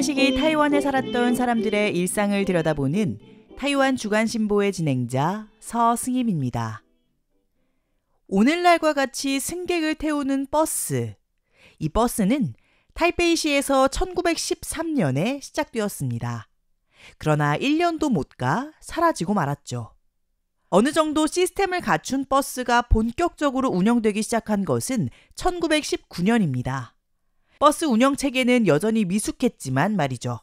일제시기 타이완에 살았던 사람들의 일상을 들여다보는 타이완 주간신보의 진행자 서승임입니다. 오늘날과 같이 승객을 태우는 버스. 이 버스는 타이페이시에서 1913년에 시작되었습니다. 그러나 1년도 못 가 사라지고 말았죠. 어느 정도 시스템을 갖춘 버스가 본격적으로 운영되기 시작한 것은 1919년입니다. 버스 운영 체계는 여전히 미숙했지만 말이죠.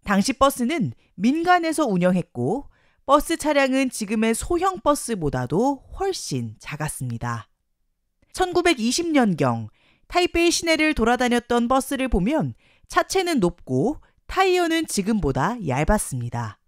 당시 버스는 민간에서 운영했고 버스 차량은 지금의 소형 버스보다도 훨씬 작았습니다. 1920년경 타이페이 시내를 돌아다녔던 버스를 보면 차체는 높고 타이어는 지금보다 얇았습니다.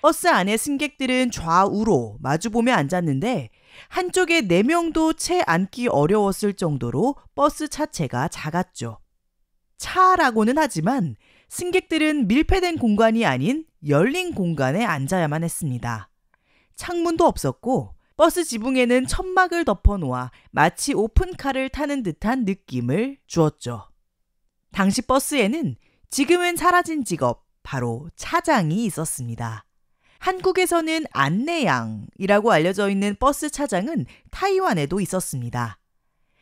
버스 안의 승객들은 좌우로 마주보며 앉았는데 한쪽에 4명도 채 앉기 어려웠을 정도로 버스 차체가 작았죠. 차라고는 하지만 승객들은 밀폐된 공간이 아닌 열린 공간에 앉아야만 했습니다. 창문도 없었고 버스 지붕에는 천막을 덮어놓아 마치 오픈카를 타는 듯한 느낌을 주었죠. 당시 버스에는 지금은 사라진 직업, 바로 차장이 있었습니다. 한국에서는 안내양이라고 알려져 있는 버스 차장은 타이완에도 있었습니다.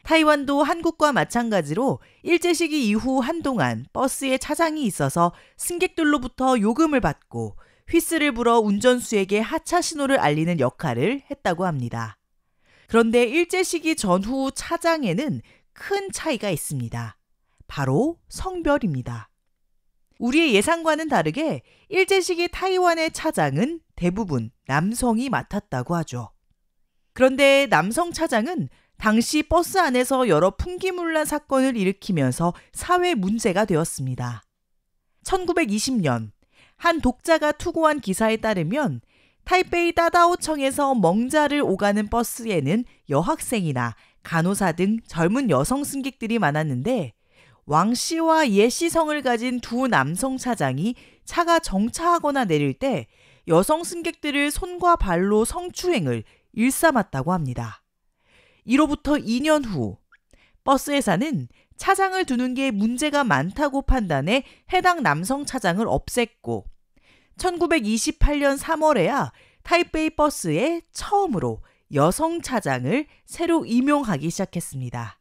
타이완도 한국과 마찬가지로 일제시기 이후 한동안 버스에 차장이 있어서 승객들로부터 요금을 받고 휘스를 불어 운전수에게 하차 신호를 알리는 역할을 했다고 합니다. 그런데 일제시기 전후 차장에는 큰 차이가 있습니다. 바로 성별입니다. 우리의 예상과는 다르게 일제시기 타이완의 차장은 대부분 남성이 맡았다고 하죠. 그런데 남성 차장은 당시 버스 안에서 여러 풍기문란 사건을 일으키면서 사회 문제가 되었습니다. 1920년 한 독자가 투고한 기사에 따르면 타이페이 따다오청에서 멍자를 오가는 버스에는 여학생이나 간호사 등 젊은 여성 승객들이 많았는데 왕 씨와 예 씨 성을 가진 두 남성 차장이 차가 정차하거나 내릴 때 여성 승객들을 손과 발로 성추행을 일삼았다고 합니다. 이로부터 2년 후 버스 회사는 차장을 두는 게 문제가 많다고 판단해 해당 남성 차장을 없앴고 1928년 3월에야 타이페이 버스에 처음으로 여성 차장을 새로 임용하기 시작했습니다.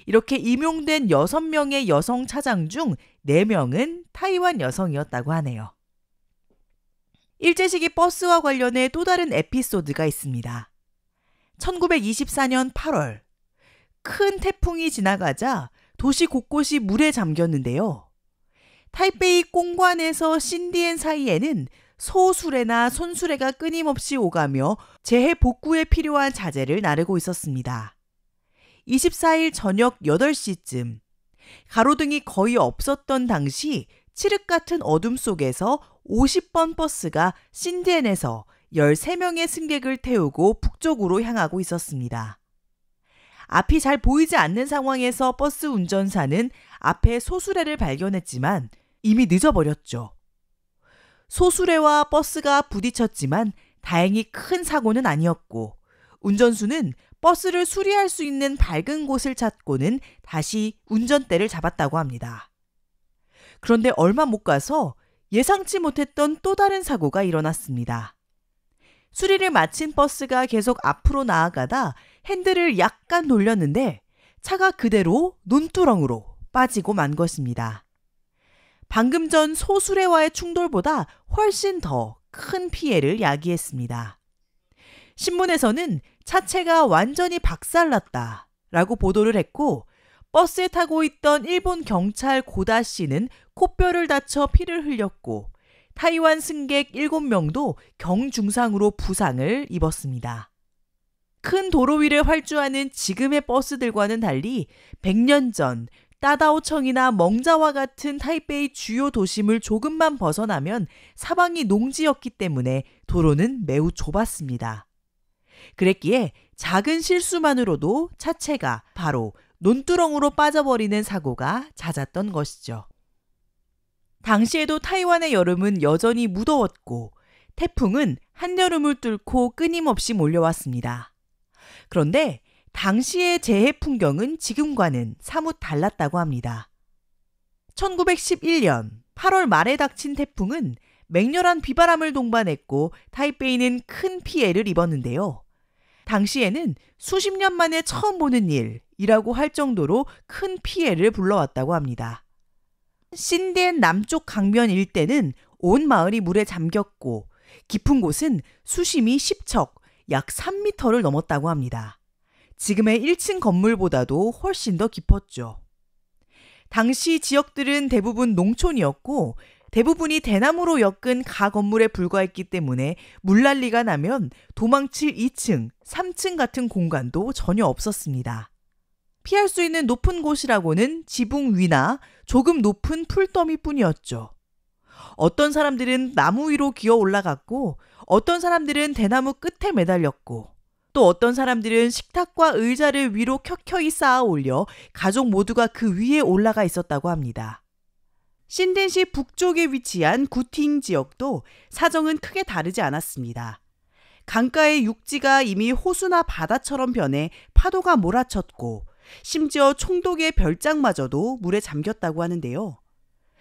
이렇게 임용된 6명의 여성 차장 중 4명은 타이완 여성이었다고 하네요. 일제시기 버스와 관련해 또 다른 에피소드가 있습니다. 1924년 8월, 큰 태풍이 지나가자 도시 곳곳이 물에 잠겼는데요. 타이페이 공관에서 신디엔 사이에는 소수레나 손수레가 끊임없이 오가며 재해 복구에 필요한 자재를 나르고 있었습니다. 24일 저녁 8시쯤, 가로등이 거의 없었던 당시 칠흑 같은 어둠 속에서 50번 버스가 신디엔에서 13명의 승객을 태우고 북쪽으로 향하고 있었습니다. 앞이 잘 보이지 않는 상황에서 버스 운전사는 앞에 소수레를 발견했지만 이미 늦어버렸죠. 소수레와 버스가 부딪혔지만 다행히 큰 사고는 아니었고 운전수는 버스를 수리할 수 있는 밝은 곳을 찾고는 다시 운전대를 잡았다고 합니다. 그런데 얼마 못 가서 예상치 못했던 또 다른 사고가 일어났습니다. 수리를 마친 버스가 계속 앞으로 나아가다 핸들을 약간 돌렸는데 차가 그대로 논두렁으로 빠지고 만 것입니다. 방금 전 소수레와의 충돌보다 훨씬 더 큰 피해를 야기했습니다. 신문에서는 차체가 완전히 박살났다라고 보도를 했고 버스에 타고 있던 일본 경찰 고다 씨는 코뼈를 다쳐 피를 흘렸고 타이완 승객 7명도 경중상으로 부상을 입었습니다. 큰 도로 위를 활주하는 지금의 버스들과는 달리 100년 전 따다오청이나 멍자와 같은 타이페이 주요 도심을 조금만 벗어나면 사방이 농지였기 때문에 도로는 매우 좁았습니다. 그랬기에 작은 실수만으로도 차체가 바로 논두렁으로 빠져버리는 사고가 잦았던 것이죠. 당시에도 타이완의 여름은 여전히 무더웠고 태풍은 한여름을 뚫고 끊임없이 몰려왔습니다. 그런데 당시의 재해 풍경은 지금과는 사뭇 달랐다고 합니다. 1911년 8월 말에 닥친 태풍은 맹렬한 비바람을 동반했고 타이베이는 큰 피해를 입었는데요. 당시에는 수십 년 만에 처음 보는 일이라고 할 정도로 큰 피해를 불러왔다고 합니다. 신덴 남쪽 강변 일대는 온 마을이 물에 잠겼고 깊은 곳은 수심이 10척, 약 3m를 넘었다고 합니다. 지금의 1층 건물보다도 훨씬 더 깊었죠. 당시 지역들은 대부분 농촌이었고 대부분이 대나무로 엮은 가 건물에 불과했기 때문에 물난리가 나면 도망칠 2층, 3층 같은 공간도 전혀 없었습니다. 피할 수 있는 높은 곳이라고는 지붕 위나 조금 높은 풀더미뿐이었죠. 어떤 사람들은 나무 위로 기어 올라갔고 어떤 사람들은 대나무 끝에 매달렸고 또 어떤 사람들은 식탁과 의자를 위로 켜켜이 쌓아 올려 가족 모두가 그 위에 올라가 있었다고 합니다. 신덴시 북쪽에 위치한 구팅 지역도 사정은 크게 다르지 않았습니다. 강가의 육지가 이미 호수나 바다처럼 변해 파도가 몰아쳤고 심지어 총독의 별장마저도 물에 잠겼다고 하는데요.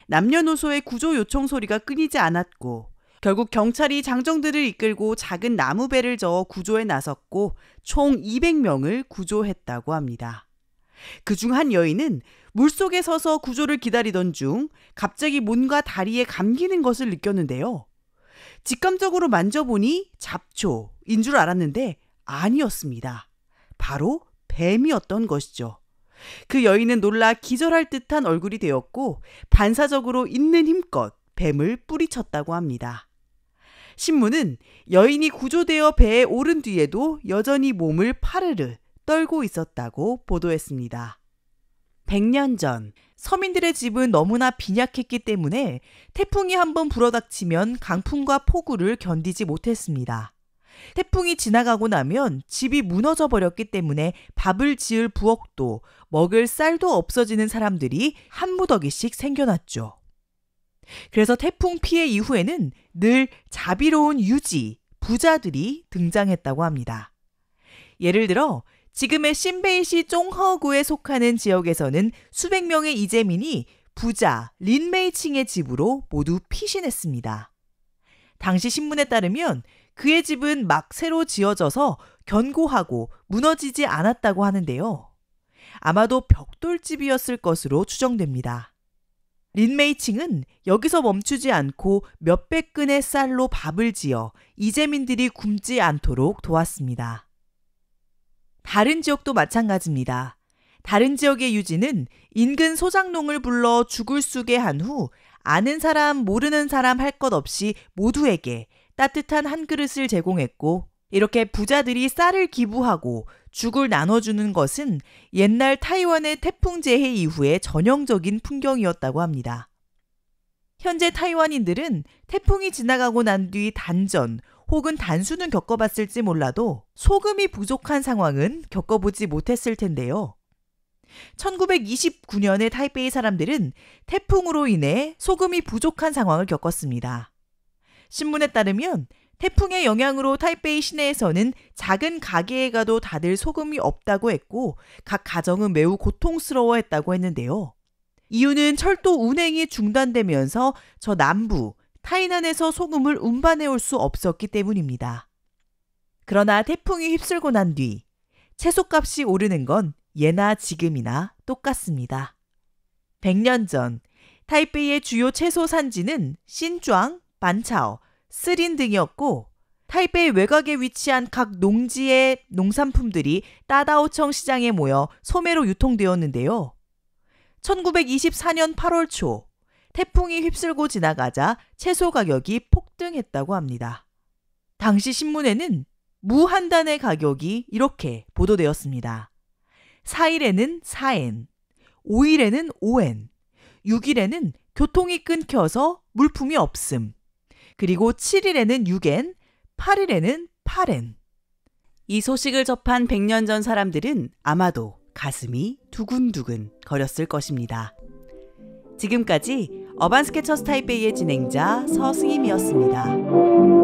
남녀노소의 구조 요청 소리가 끊이지 않았고 결국 경찰이 장정들을 이끌고 작은 나무배를 저어 구조에 나섰고 총 200명을 구조했다고 합니다. 그중 한 여인은 물속에 서서 구조를 기다리던 중 갑자기 뭔가 다리에 감기는 것을 느꼈는데요. 직감적으로 만져보니 잡초인 줄 알았는데 아니었습니다. 바로 뱀이었던 것이죠. 그 여인은 놀라 기절할 듯한 얼굴이 되었고 반사적으로 있는 힘껏 뱀을 뿌리쳤다고 합니다. 신문은 여인이 구조되어 배에 오른 뒤에도 여전히 몸을 파르르 떨고 있었다고 보도했습니다. 100년 전 서민들의 집은 너무나 빈약했기 때문에 태풍이 한번 불어닥치면 강풍과 폭우를 견디지 못했습니다. 태풍이 지나가고 나면 집이 무너져 버렸기 때문에 밥을 지을 부엌도 먹을 쌀도 없어지는 사람들이 한 무더기씩 생겨났죠. 그래서 태풍 피해 이후에는 늘 자비로운 유지, 부자들이 등장했다고 합니다. 예를 들어 지금의 신베이시 쫑허구에 속하는 지역에서는 수백 명의 이재민이 부자 린메이칭의 집으로 모두 피신했습니다. 당시 신문에 따르면 그의 집은 막 새로 지어져서 견고하고 무너지지 않았다고 하는데요. 아마도 벽돌집이었을 것으로 추정됩니다. 린메이칭은 여기서 멈추지 않고 몇백 근의 쌀로 밥을 지어 이재민들이 굶지 않도록 도왔습니다. 다른 지역도 마찬가지입니다. 다른 지역의 유지는 인근 소장농을 불러 죽을 쑤게 한 후 아는 사람 모르는 사람 할 것 없이 모두에게 따뜻한 한 그릇을 제공했고 이렇게 부자들이 쌀을 기부하고 죽을 나눠주는 것은 옛날 타이완의 태풍 재해 이후의 전형적인 풍경이었다고 합니다. 현재 타이완인들은 태풍이 지나가고 난 뒤 단전 혹은 단수는 겪어봤을지 몰라도 소금이 부족한 상황은 겪어보지 못했을 텐데요. 1929년에 타이베이 사람들은 태풍으로 인해 소금이 부족한 상황을 겪었습니다. 신문에 따르면 태풍의 영향으로 타이베이 시내에서는 작은 가게에 가도 다들 소금이 없다고 했고 각 가정은 매우 고통스러워했다고 했는데요. 이유는 철도 운행이 중단되면서 저 남부 타이난에서 소금을 운반해올 수 없었기 때문입니다. 그러나 태풍이 휩쓸고 난 뒤 채소값이 오르는 건 예나 지금이나 똑같습니다. 100년 전 타이베이의 주요 채소 산지는 신庄, 반차오, 쓰린 등이었고 타이베이 외곽에 위치한 각 농지의 농산품들이 따다오청 시장에 모여 소매로 유통되었는데요. 1924년 8월 초 태풍이 휩쓸고 지나가자 채소 가격이 폭등했다고 합니다. 당시 신문에는 무 한 단의 가격이 이렇게 보도되었습니다. 4일에는 4엔, 5일에는 5엔, 6일에는 교통이 끊겨서 물품이 없음, 그리고 7일에는 6엔, 8일에는 8엔. 이 소식을 접한 100년 전 사람들은 아마도 가슴이 두근두근 거렸을 것입니다. 지금까지 어반 스케쳐스 타이베이의 진행자 서승임이었습니다.